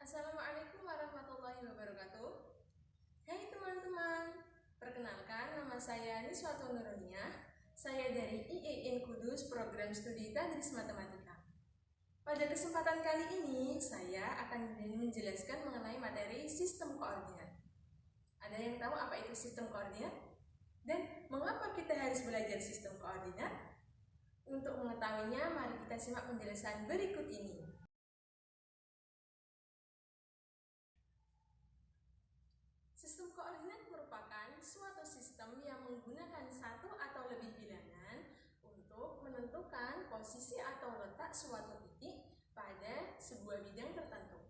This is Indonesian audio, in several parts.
Assalamualaikum warahmatullahi wabarakatuh. Hai teman-teman, perkenalkan nama saya Niswatun Nuruniyah. Saya dari IAIN Kudus Program Studi Tadris Matematika. Pada kesempatan kali ini, saya akan menjelaskan mengenai materi sistem koordinat. Ada yang tahu apa itu sistem koordinat? Dan mengapa kita harus belajar sistem koordinat? Untuk mengetahuinya, mari kita simak penjelasan berikut ini. Sistem koordinat merupakan suatu sistem yang menggunakan satu atau lebih bilangan untuk menentukan posisi atau letak suatu titik pada sebuah bidang tertentu.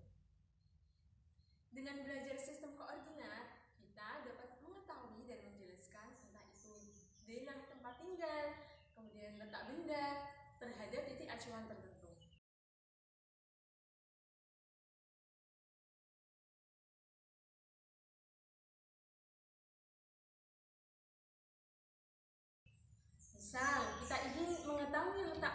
Dengan belajar sistem koordinat, kita dapat mengetahui dan menjelaskan entah itu denah tempat tinggal, kemudian letak benda terhadap titik acuan tertentu. Misal, kita ingin mengetahui letak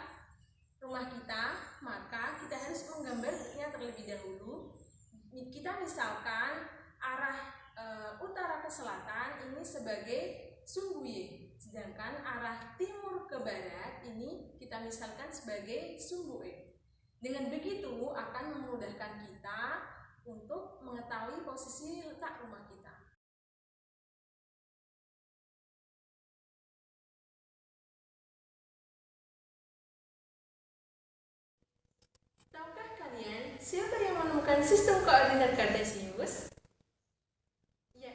rumah kita, maka kita harus menggambarnya terlebih dahulu. Kita misalkan arah utara ke selatan ini sebagai sumbu Y, sedangkan arah timur ke barat ini kita misalkan sebagai sumbu E. Dengan begitu akan memudahkan kita untuk mengetahui posisi letak rumah kita. Tahukah kalian siapa yang menemukan sistem koordinat Kartesius? Ya,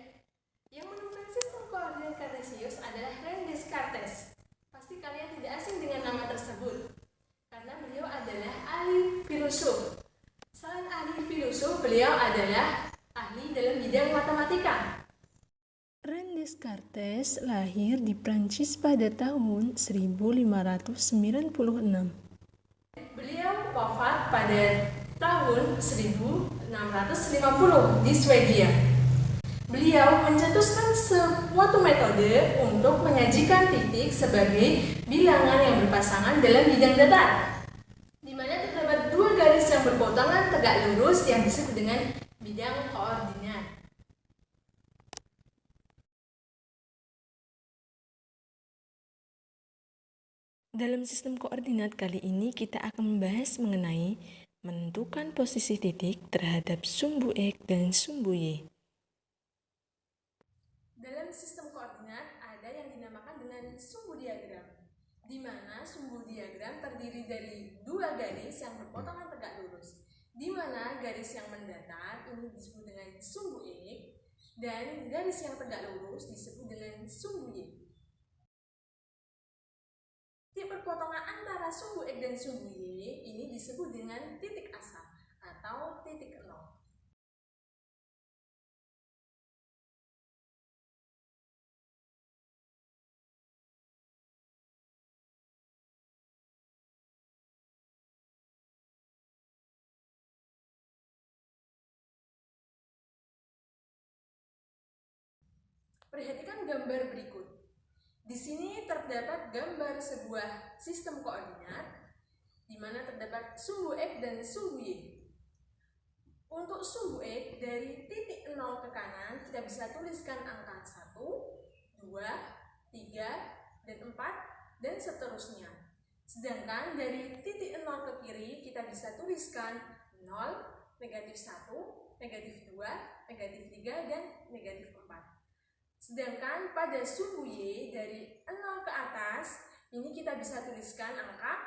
yang menemukan sistem koordinat Kartesius adalah René Descartes. Pasti kalian tidak asing dengan nama tersebut, karena beliau adalah ahli filsuf. Selain ahli filsuf, beliau adalah ahli dalam bidang matematika. René Descartes lahir di Prancis pada tahun 1596. Beliau wafat pada tahun 1650 di Swedia. Beliau mencetuskan suatu metode untuk menyajikan titik sebagai bilangan yang berpasangan dalam bidang datar, di mana terdapat dua garis yang berpotongan tegak lurus yang disebut dengan bidang koordinat. Dalam sistem koordinat kali ini kita akan membahas mengenai menentukan posisi titik terhadap sumbu X dan sumbu Y. Dalam sistem koordinat ada yang dinamakan dengan sumbu diagram, di mana sumbu diagram terdiri dari dua garis yang berpotongan tegak lurus, di mana garis yang mendatar ini disebut dengan sumbu X dan garis yang tegak lurus disebut dengan sumbu Y. Titik perpotongan antara sumbu X dan sumbu Y ini disebut dengan titik asal atau titik nol. Perhatikan gambar berikut. Di sini terdapat gambar sebuah sistem koordinat di mana terdapat sumbu X dan sumbu Y. Untuk sumbu X dari titik 0 ke kanan kita bisa tuliskan angka 1, 2, 3, dan 4, dan seterusnya. Sedangkan dari titik 0 ke kiri kita bisa tuliskan 0, negatif 1, negatif 2, negatif 3, dan negatif 4. Sedangkan pada sumbu Y dari 0 ke atas, ini kita bisa tuliskan angka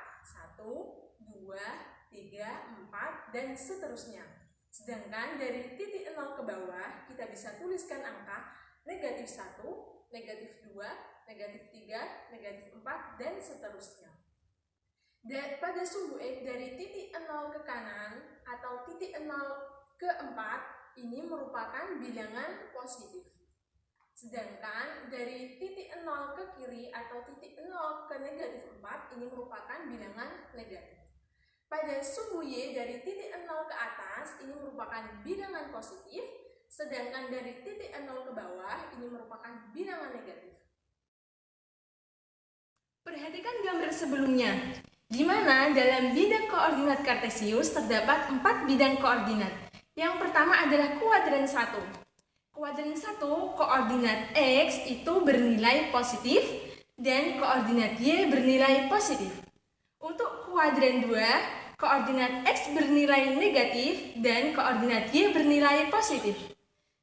1, 2, 3, 4, dan seterusnya. Sedangkan dari titik 0 ke bawah, kita bisa tuliskan angka negatif 1, negatif 2, negatif 3, negatif 4, dan seterusnya. Dan pada sumbu X dari titik 0 ke kanan atau titik 0 ke 4, ini merupakan bilangan positif. Sedangkan dari titik 0 ke kiri atau titik 0 ke negatif 4 ini merupakan bilangan negatif. Pada sumbu Y dari titik 0 ke atas ini merupakan bilangan positif, sedangkan dari titik 0 ke bawah ini merupakan bilangan negatif. Perhatikan gambar sebelumnya, di mana dalam bidang koordinat Kartesius terdapat 4 bidang koordinat, Yang pertama adalah kuadran 1. Kuadran 1, koordinat X itu bernilai positif dan koordinat Y bernilai positif. Untuk kuadran 2, koordinat X bernilai negatif dan koordinat Y bernilai positif.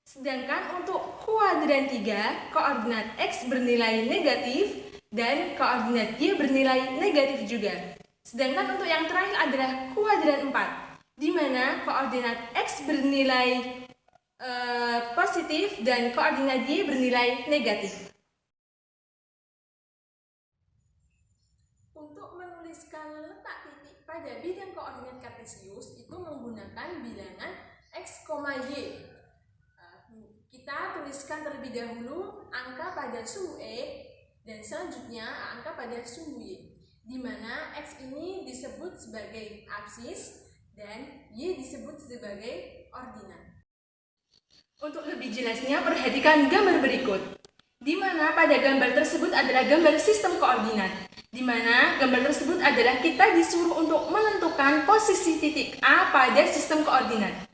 Sedangkan untuk kuadran 3, koordinat X bernilai negatif dan koordinat Y bernilai negatif juga. Sedangkan untuk yang terakhir adalah kuadran 4, di mana koordinat X bernilai positif dan koordinat Y bernilai negatif. Untuk menuliskan letak titik pada bidang koordinat kartesius itu menggunakan bilangan X, Y. Kita tuliskan terlebih dahulu angka pada sumbu X dan selanjutnya angka pada sumbu Y, di mana X ini disebut sebagai absis dan Y disebut sebagai ordinat. Untuk lebih jelasnya, perhatikan gambar berikut, di mana pada gambar tersebut adalah gambar sistem koordinat, di mana gambar tersebut adalah kita disuruh untuk menentukan posisi titik A pada sistem koordinat.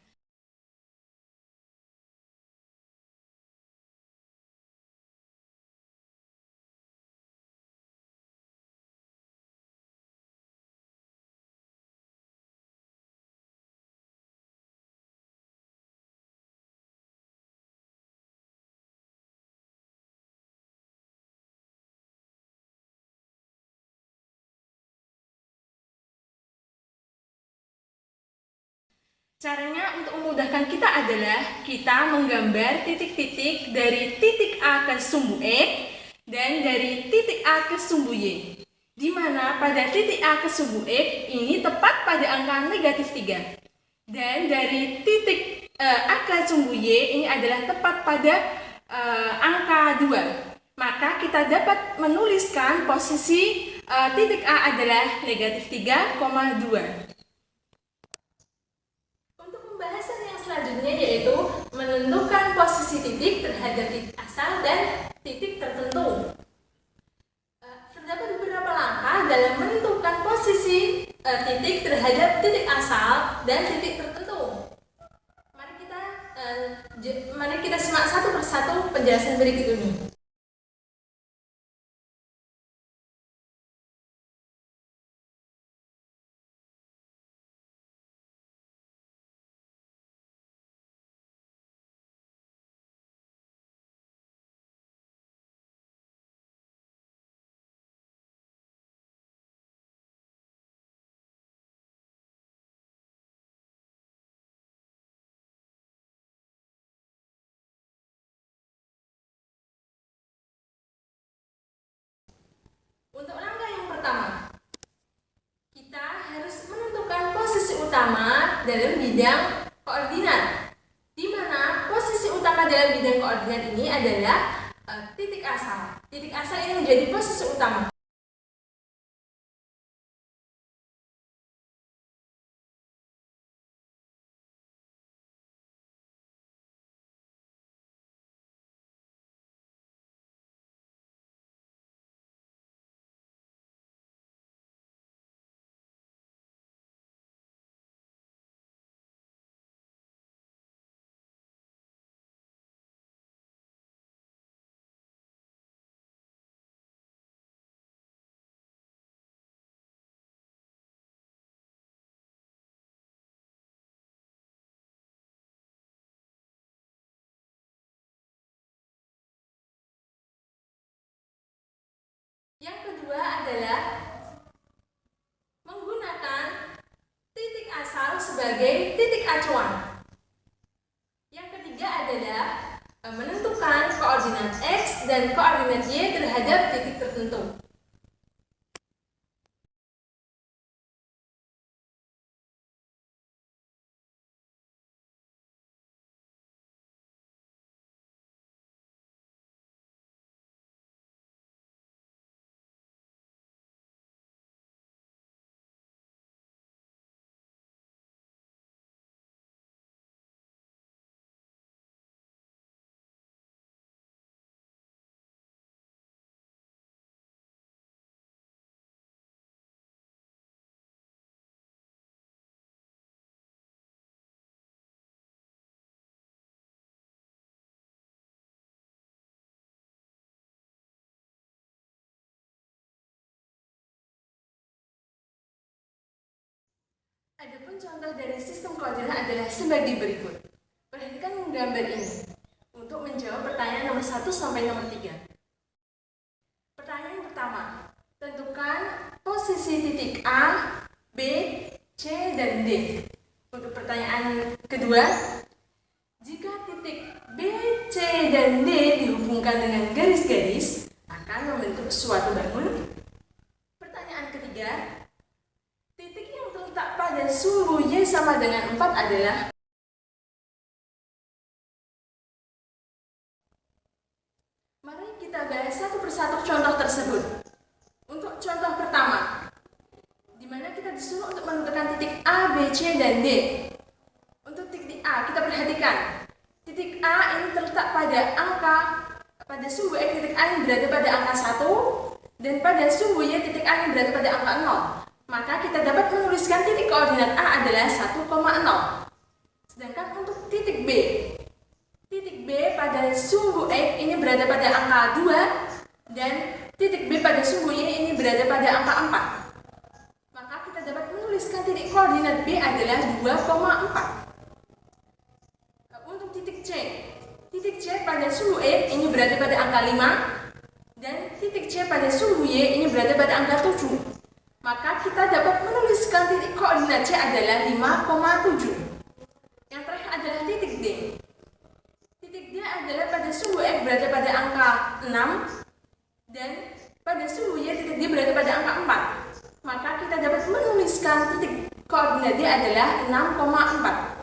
Caranya untuk memudahkan kita adalah kita menggambar titik-titik dari titik A ke sumbu X dan dari titik A ke sumbu Y, di mana pada titik A ke sumbu X ini tepat pada angka negatif 3 dan dari titik A ke sumbu Y ini adalah tepat pada angka 2. Maka kita dapat menuliskan posisi titik A adalah negatif 3,2. Pembahasan yang selanjutnya yaitu menentukan posisi titik terhadap titik asal dan titik tertentu. Terdapat beberapa langkah dalam menentukan posisi titik terhadap titik asal dan titik tertentu. Mari kita simak satu persatu penjelasan berikut ini. Untuk langkah yang pertama, kita harus menentukan posisi utama dalam bidang koordinat, di mana posisi utama dalam bidang koordinat ini adalah titik asal. Titik asal ini menjadi posisi utama. Yang kedua adalah menggunakan titik asal sebagai titik acuan. Yang ketiga adalah menentukan koordinat X dan koordinat Y terhadap titik tertentu. Adapun contoh dari sistem koordinat adalah sebagai berikut. Perhatikan gambar ini untuk menjawab pertanyaan nomor 1 sampai nomor 3. Pertanyaan pertama, tentukan posisi titik A, B, C, dan D. Untuk pertanyaan kedua, jika titik B, C, dan D dihubungkan dengan garis-garis, akan membentuk suatu bangun. Pertanyaan ketiga, titik yang terletak pada sumbu Y sama dengan 4 adalah. Mari kita bahas satu persatu contoh tersebut. Untuk contoh pertama, di mana kita disuruh untuk menentukan titik A, B, C, dan D. Untuk titik A, kita perhatikan. Titik A ini terletak pada sumbu X titik A yang berada pada angka 1, dan pada sumbu Y titik A yang berada pada angka 0. Maka kita dapat menuliskan titik koordinat A adalah 1,0. Sedangkan untuk titik B pada sumbu X ini berada pada angka 2, dan titik B pada sumbu Y ini berada pada angka 4. Maka kita dapat menuliskan titik koordinat B adalah 2,4. Untuk titik C pada sumbu X ini berada pada angka 5, dan titik C pada sumbu Y ini berada pada angka 7. Maka kita dapat menuliskan titik koordinat C adalah 5,7. Yang terakhir adalah titik D. Titik D adalah pada sumbu X berada pada angka 6, dan pada sumbu Y titik D berada pada angka 4. Maka kita dapat menuliskan titik koordinat D adalah 6,4.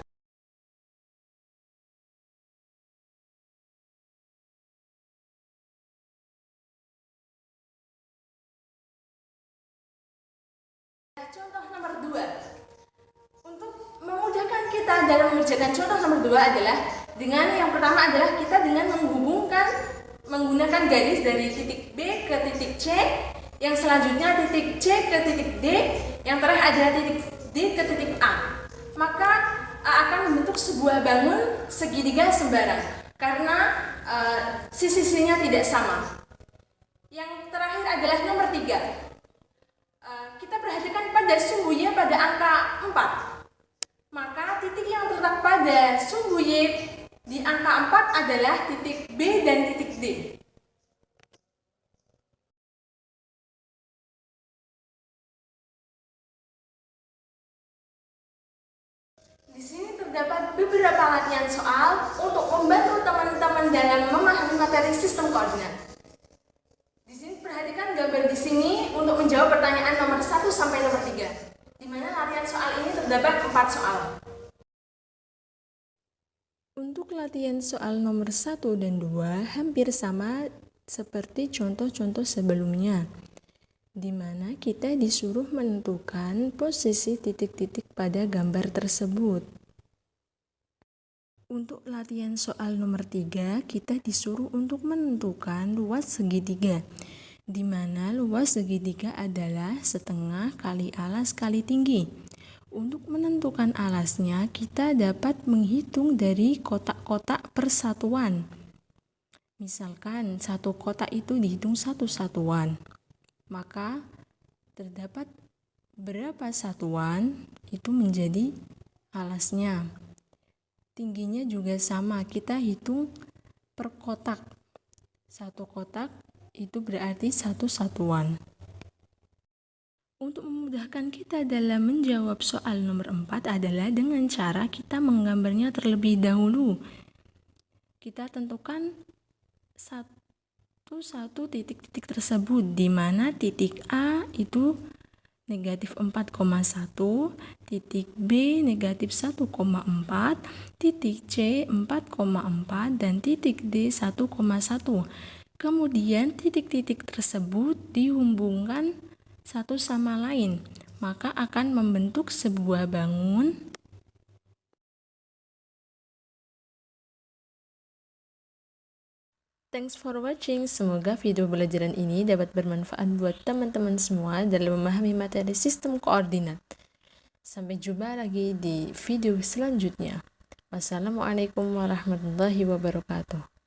Contoh nomor 2. Untuk memudahkan kita dalam mengerjakan contoh nomor 2 adalah dengan yang pertama adalah kita dengan menggunakan garis dari titik B ke titik C, yang selanjutnya titik C ke titik D, yang terakhir adalah titik D ke titik A. Maka akan membentuk sebuah bangun segitiga sembarang karena sisi-sisinya tidak sama. Yang terakhir adalah nomor 3. Kita perhatikan pada sumbu Y pada angka 4. Maka titik yang terletak pada sumbu Y di angka 4 adalah titik B dan titik D. Di sini terdapat beberapa latihan soal untuk membantu teman-teman dalam memahami materi sistem koordinat. Di sini perhatikan gambar di sini untuk menjawab pertanyaan nomor 1 sampai nomor 3, di mana latihan soal ini terdapat 4 soal. Untuk latihan soal nomor 1 dan 2 hampir sama seperti contoh-contoh sebelumnya, di mana kita disuruh menentukan posisi titik-titik pada gambar tersebut. Untuk latihan soal nomor 3, kita disuruh untuk menentukan luas segitiga, di mana luas segitiga adalah setengah kali alas kali tinggi. Untuk menentukan alasnya, kita dapat menghitung dari kotak-kotak persatuan. Misalkan satu kotak itu dihitung satu satuan, maka terdapat berapa satuan itu menjadi alasnya. Tingginya juga sama, kita hitung per kotak. Satu kotak itu berarti satu satuan. Untuk memudahkan kita dalam menjawab soal nomor 4 adalah dengan cara kita menggambarnya terlebih dahulu. Kita tentukan satu titik-titik tersebut, di mana titik A itu negatif 4,1, titik B negatif 1,4, titik C 4,4, dan titik D 1,1. Kemudian titik-titik tersebut dihubungkan satu sama lain, maka akan membentuk sebuah bangun. Thanks for watching. Semoga video pelajaran ini dapat bermanfaat buat teman-teman semua dalam memahami materi sistem koordinat. Sampai jumpa lagi di video selanjutnya. Wassalamualaikum warahmatullahi wabarakatuh.